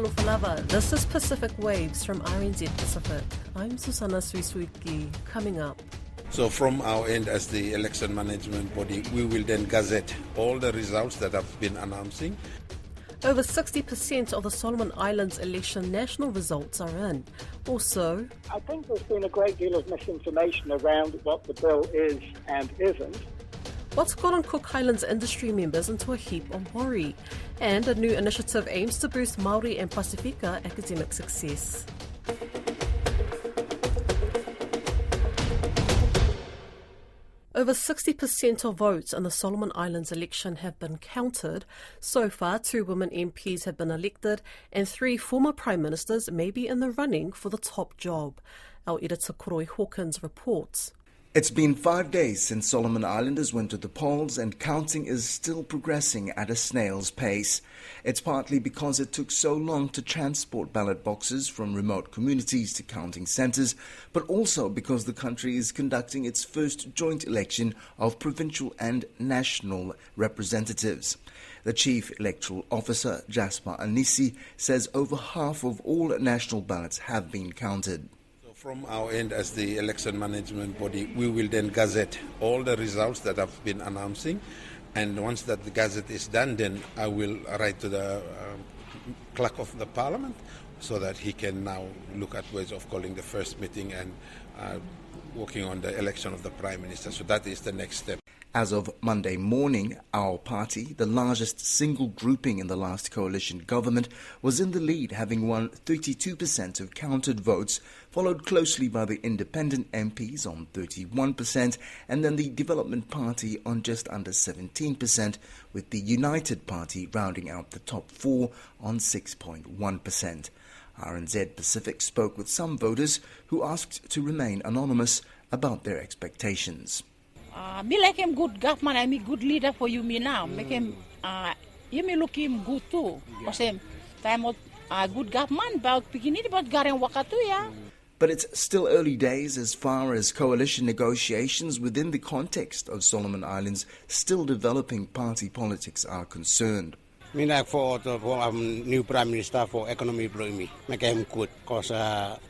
Tonu Falava. This is Pacific Waves from RNZ Pacific. I'm Susana Suisuiki. Coming up. So from our end as the election management body, we will then gazette all the results that have been announcing. Over 60% of the Solomon Islands election national results are in. Also, I think there's been a great deal of misinformation around what the bill is and isn't. what's gotten Cook Islands industry members into a heap of worry? And a new initiative aims to boost Māori and Pasifika academic success. Over 60% of votes in the Solomon Islands election have been counted. So far, 2 women MPs have been elected and 3 former Prime Ministers may be in the running for the top job. Our editor Koroi Hawkins reports. It's been 5 days since Solomon Islanders went to the polls and counting is still progressing at a snail's pace. It's partly because it took so long to transport ballot boxes from remote communities to counting centres, but also because the country is conducting its first joint election of provincial and national representatives. The Chief Electoral Officer, Jasper Anisi, says over half of all national ballots have been counted. From our end as the election management body, we will then gazette all the results that have been announcing. And once that the gazette is done, then I will write to the clerk of the parliament so that he can now look at ways of calling the first meeting and working on the election of the Prime Minister. So that is the next step. As of Monday morning, our party, the largest single grouping in the last coalition government, was in the lead, having won 32% of counted votes, followed closely by the independent MPs on 31% and then the Development Party on just under 17%, with the United Party rounding out the top 4 on 6.1%. RNZ Pacific spoke with some voters who asked to remain anonymous about their expectations. Me like him good government, I mean good leader for you me now. Make him, you me look him good too. Because him time of good government about beginning about garing wakatu ya. But it's still early days as far as coalition negotiations within the context of Solomon Islands still developing party politics are concerned. Me like for new Prime Minister for economy blow me, make him good. Because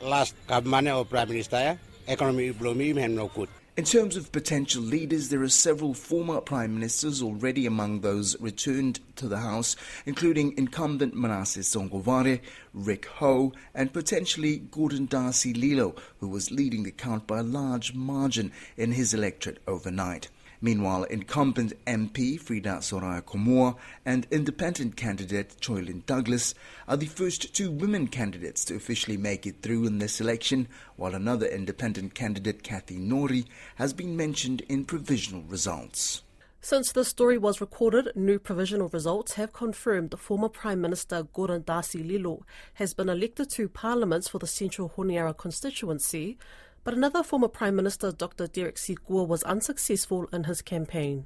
last government or Prime Minister, economy blow me, him no good. In terms of potential leaders, there are several former Prime Ministers already among those returned to the House, including incumbent Manasseh Songovare, Rick Ho, and potentially Gordon Darcy Lilo, who was leading the count by a large margin in his electorate overnight. Meanwhile, incumbent MP Frida Soraya Komoa and independent candidate Choylin Douglas are the first 2 women candidates to officially make it through in this election, while another independent candidate, Kathy Nori, has been mentioned in provisional results. Since the story was recorded, new provisional results have confirmed the former Prime Minister Gordon Darcy Lilo has been elected to Parliament for the Central Honiara constituency, but another former Prime Minister, Dr. Derek Sikua, was unsuccessful in his campaign.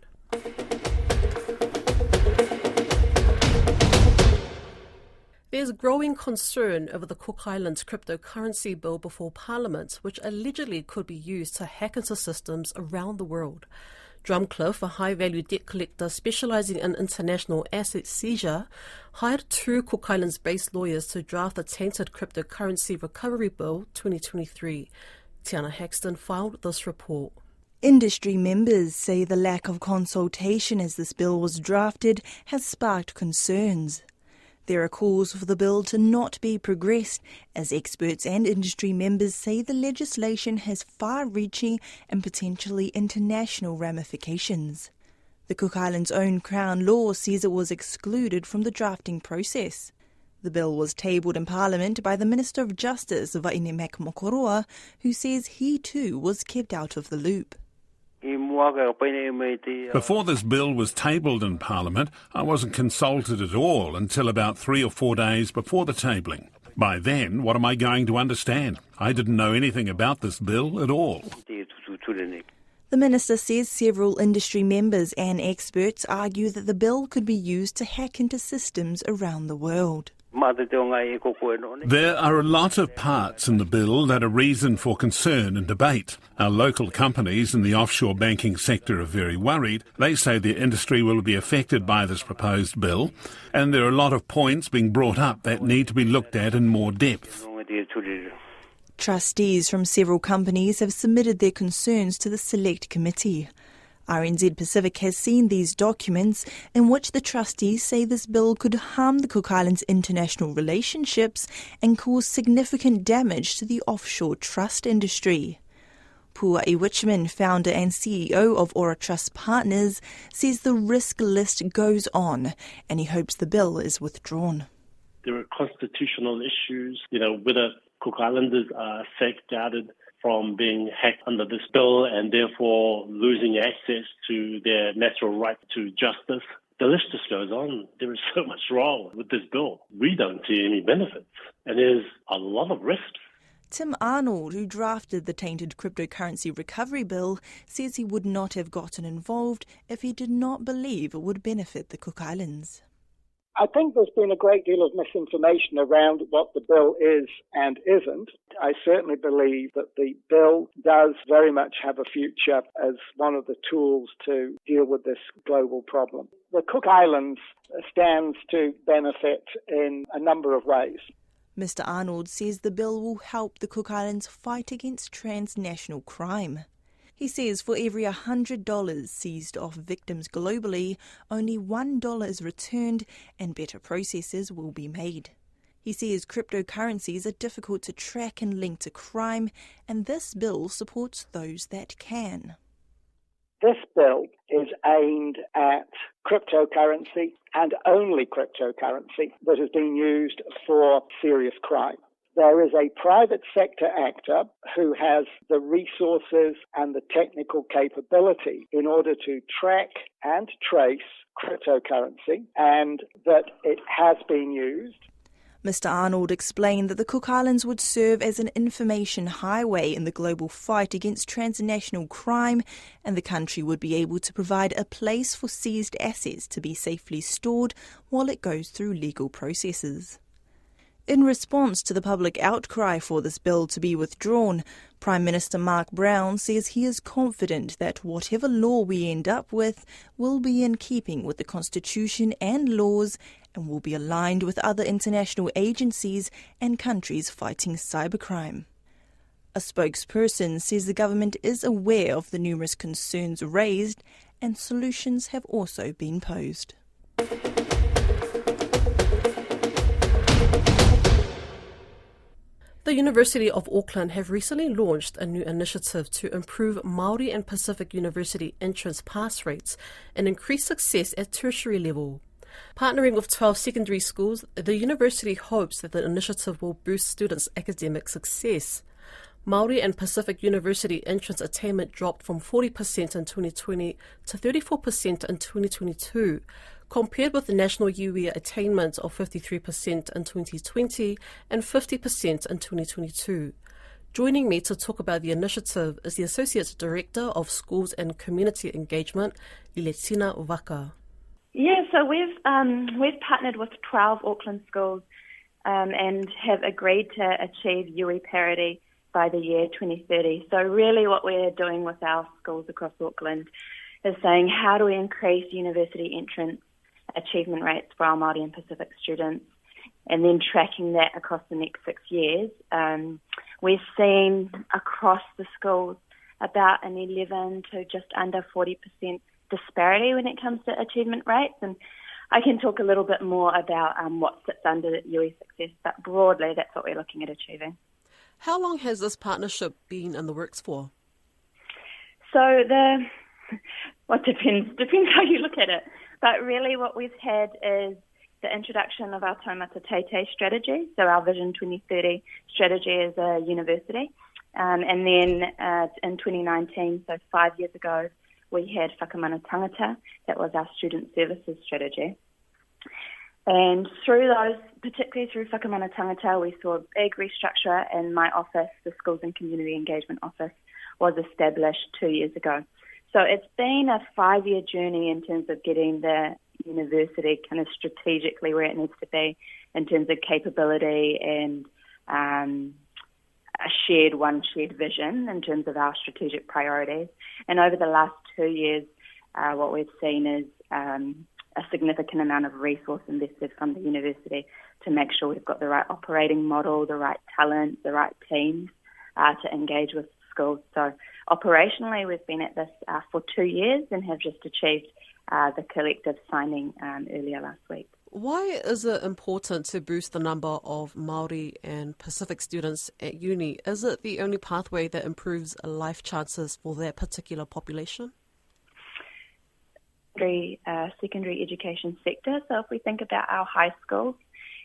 There's growing concern over the Cook Islands cryptocurrency bill before Parliament, which allegedly could be used to hack into systems around the world. Drumcliff, a high-value debt collector specialising in international asset seizure, hired 2 Cook Islands-based lawyers to draft the tainted cryptocurrency recovery bill 2023. Tiana Haxton filed this report. Industry members say the lack of consultation as this bill was drafted has sparked concerns. There are calls for the bill to not be progressed, as experts and industry members say the legislation has far-reaching and potentially international ramifications. The Cook Islands' own Crown Law says it was excluded from the drafting process. The bill was tabled in Parliament by the Minister of Justice, Vainemak Mokoroa, who says he too was kept out of the loop. Before this bill was tabled in Parliament, I wasn't consulted at all until about 3 or 4 days before the tabling. By then, what am I going to understand? I didn't know anything about this bill at all. The minister says several industry members and experts argue that the bill could be used to hack into systems around the world. There are a lot of parts in the bill that are reason for concern and debate. Our local companies in the offshore banking sector are very worried. They say their industry will be affected by this proposed bill, and there are a lot of points being brought up that need to be looked at in more depth. Trustees from several companies have submitted their concerns to the Select Committee. RNZ Pacific has seen these documents in which the trustees say this bill could harm the Cook Islands' international relationships and cause significant damage to the offshore trust industry. Puai Wichman, founder and CEO of Ora Trust Partners, says the risk list goes on and he hopes the bill is withdrawn. There are constitutional issues, whether Cook Islanders are safeguarded from being hacked under this bill and therefore losing access to their natural right to justice. The list just goes on. There is so much wrong with this bill. We don't see any benefits, and there's a lot of risks. Tim Arnold, who drafted the tainted cryptocurrency recovery bill, says he would not have gotten involved if he did not believe it would benefit the Cook Islands. I think there's been a great deal of misinformation around what the bill is and isn't. I certainly believe that the bill does very much have a future as one of the tools to deal with this global problem. The Cook Islands stands to benefit in a number of ways. Mr. Arnold says the bill will help the Cook Islands fight against transnational crime. He says for every $100 seized off victims globally, only $1 is returned and better processes will be made. He says cryptocurrencies are difficult to track and link to crime, and this bill supports those that can. This bill is aimed at cryptocurrency and only cryptocurrency that has been used for serious crime. There is a private sector actor who has the resources and the technical capability in order to track and trace cryptocurrency, and that it has been used. Mr. Arnold explained that the Cook Islands would serve as an information highway in the global fight against transnational crime, and the country would be able to provide a place for seized assets to be safely stored while it goes through legal processes. In response to the public outcry for this bill to be withdrawn, Prime Minister Mark Brown says he is confident that whatever law we end up with will be in keeping with the Constitution and laws and will be aligned with other international agencies and countries fighting cybercrime. A spokesperson says the government is aware of the numerous concerns raised and solutions have also been posed. The University of Auckland have recently launched a new initiative to improve Māori and Pacific University entrance pass rates and increase success at tertiary level. Partnering with 12 secondary schools, the university hopes that the initiative will boost students' academic success. Māori and Pacific University entrance attainment dropped from 40% in 2020 to 34% in 2022, compared with the national UWIA attainment of 53% in 2020 and 50% in 2022. Joining me to talk about the initiative is the Associate Director of Schools and Community Engagement, Iletina Waka. Yeah, so we've partnered with 12 Auckland schools and have agreed to achieve UWI parity by the year 2030. So really what we're doing with our schools across Auckland is saying, how do we increase university entrance achievement rates for our Māori and Pacific students, and then tracking that across the next 6 years. We're seeing across the schools about an 11 to just under 40% disparity when it comes to achievement rates, and I can talk a little bit more about what sits under UWI success, but broadly that's what we're looking at achieving. How long has this partnership been in the works for? So depends how you look at it. But really what we've had is the introduction of our Taumata Teitei strategy, so our Vision 2030 strategy as a university. And then in 2019, so 5 years ago, we had Whakamana Tangata, that was our student services strategy. And through those, particularly through Whakamana Tangata, we saw a big restructure in my office. The Schools and Community Engagement Office was established 2 years ago. So it's been a 5-year journey in terms of getting the university kind of strategically where it needs to be in terms of capability and a shared vision in terms of our strategic priorities. And over the last 2 years, what we've seen is a significant amount of resource invested from the university to make sure we've got the right operating model, the right talent, the right teams to engage with schools. So operationally, we've been at this for 2 years and have just achieved the collective signing earlier last week. Why is it important to boost the number of Māori and Pacific students at uni? Is it the only pathway that improves life chances for that particular population? Secondary education sector. So if we think about our high schools,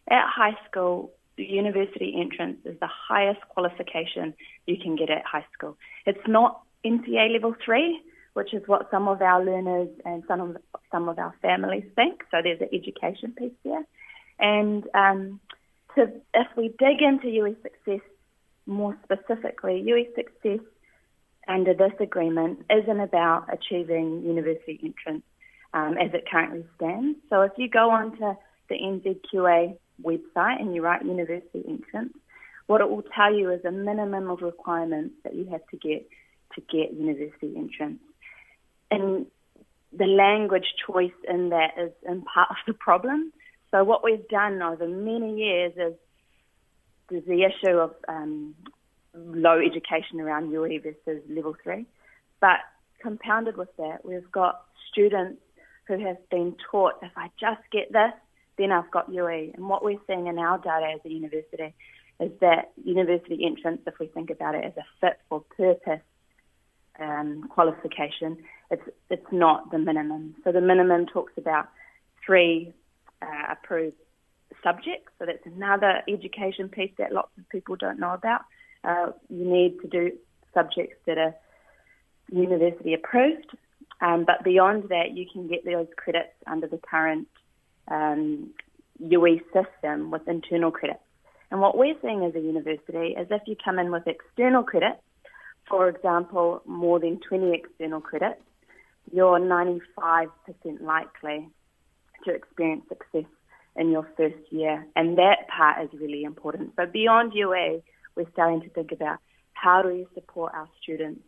at high school, the university entrance is the highest qualification you can get at high school. It's not NCA level 3, which is what some of our learners and some of our families think. So there's an education piece there. And if we dig into UE Success more specifically, UE Success under this agreement isn't about achieving university entrance as it currently stands. So if you go onto the NZQA website and you write university entrance, what it will tell you is a minimum of requirements that you have to get university entrance. And the language choice in that is in part of the problem. So what we've done over many years is there's the issue of low education around UE versus level 3. But compounded with that, we've got students who have been taught, if I just get this, then I've got UE. And what we're seeing in our data as a university is that university entrance, if we think about it as a fit for purpose qualification, it's not the minimum. So the minimum talks about 3 approved subjects. So that's another education piece that lots of people don't know about. You need to do subjects that are university approved. But beyond that, you can get those credits under the current UE system with internal credits. And what we're seeing as a university is if you come in with external credits, for example, more than 20 external credits, you're 95% likely to experience success in your first year. And that part is really important. So beyond UE, we're starting to think about how do we support our students,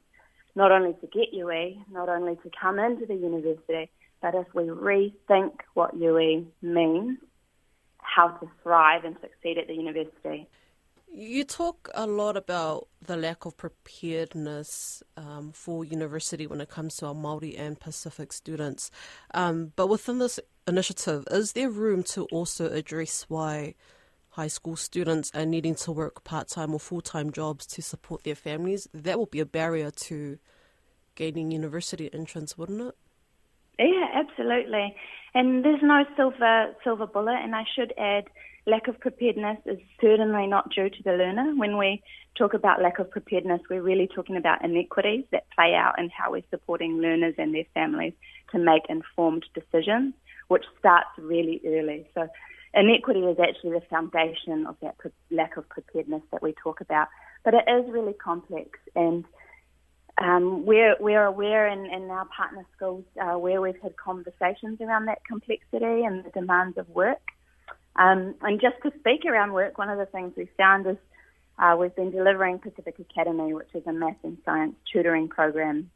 not only to get UE, not only to come into the university, but if we rethink what UE means, how to thrive and succeed at the university. You talk a lot about the lack of preparedness for university when it comes to our Māori and Pacific students. But within this initiative, is there room to also address why high school students are needing to work part-time or full-time jobs to support their families? That will be a barrier to gaining university entrance, wouldn't it? Yeah, absolutely. And there's no silver bullet, and I should add, lack of preparedness is certainly not due to the learner. When we talk about lack of preparedness, we're really talking about inequities that play out in how we're supporting learners and their families to make informed decisions, which starts really early. So inequity is actually the foundation of that lack of preparedness that we talk about. But it is really complex, and we're aware in our partner schools where we've had conversations around that complexity and the demands of work. And just to speak around work, one of the things we found is we've been delivering Pacific Academy, which is a math and science tutoring program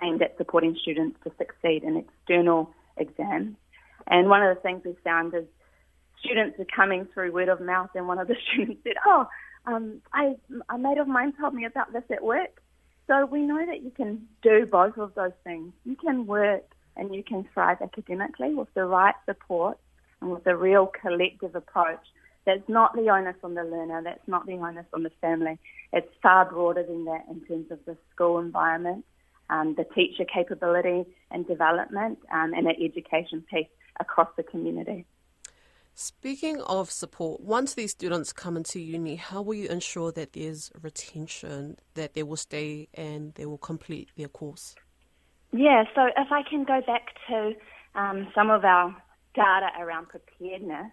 aimed at supporting students to succeed in external exams. And one of the things we found is students are coming through word of mouth, and one of the students said, a mate of mine told me about this at work. So we know that you can do both of those things. You can work and you can thrive academically with the right support and with a real collective approach. That's not the onus on the learner, that's not the onus on the family. It's far broader than that in terms of the school environment, the teacher capability and development, and an education piece across the community. Speaking of support, once these students come into uni, how will you ensure that there's retention, that they will stay and they will complete their course? Yeah, so if I can go back to some of our data around preparedness,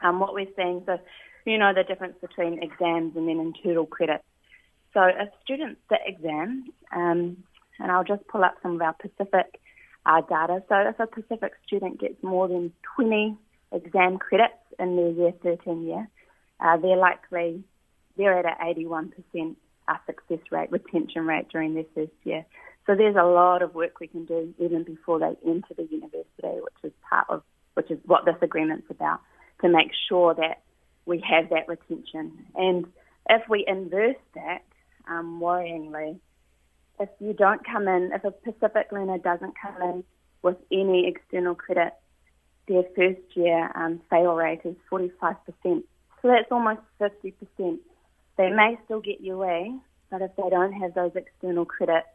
what we're seeing, so you know the difference between exams and then internal credits. So if students sit exams, and I'll just pull up some of our Pacific data. So if a Pacific student gets more than 20 exam credits in their Year 13 year, they're at an 81% success rate, retention rate during their first year. So there's a lot of work we can do even before they enter the university, which is what this agreement's about, to make sure that we have that retention. And if we inverse that, worryingly, if a Pacific learner doesn't come in with any external credit, their first year fail rate is 45%. So that's almost 50%. They may still get UA, but if they don't have those external credits,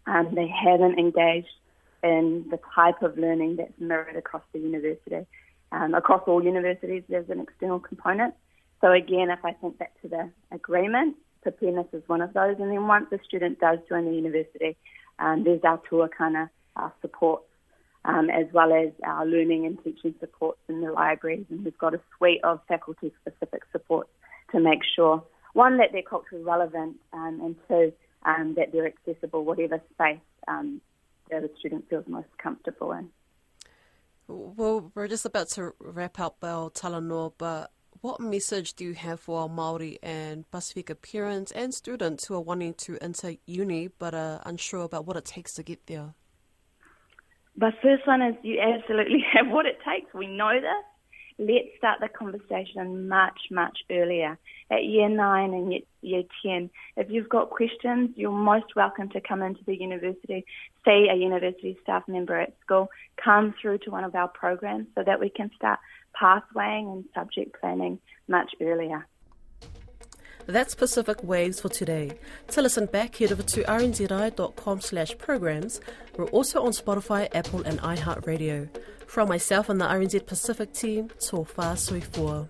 they haven't engaged in the type of learning that's mirrored across the university. Across all universities, there's an external component. So again, if I think back to the agreement, preparedness is one of those. And then once a student does join the university, there's our tuakana, our supports, as well as our learning and teaching supports in the libraries. And we've got a suite of faculty-specific supports to make sure, one, that they're culturally relevant, and two, that they're accessible, whatever space that the student feels most comfortable in. Well, we're just about to wrap up our talanoa, but what message do you have for our Māori and Pasifika parents and students who are wanting to enter uni but are unsure about what it takes to get there? The first one is you absolutely have what it takes. We know this. Let's start the conversation much, much earlier, at Year 9 and Year 10. If you've got questions, you're most welcome to come into the university, see a university staff member at school, come through to one of our programs so that we can start pathwaying and subject planning much earlier. That's Pacific Waves for today. To listen back, head over to rnzi.com/programs. We're also on Spotify, Apple and iHeartRadio. From myself and the RNZ Pacific team, tō whā sui fua.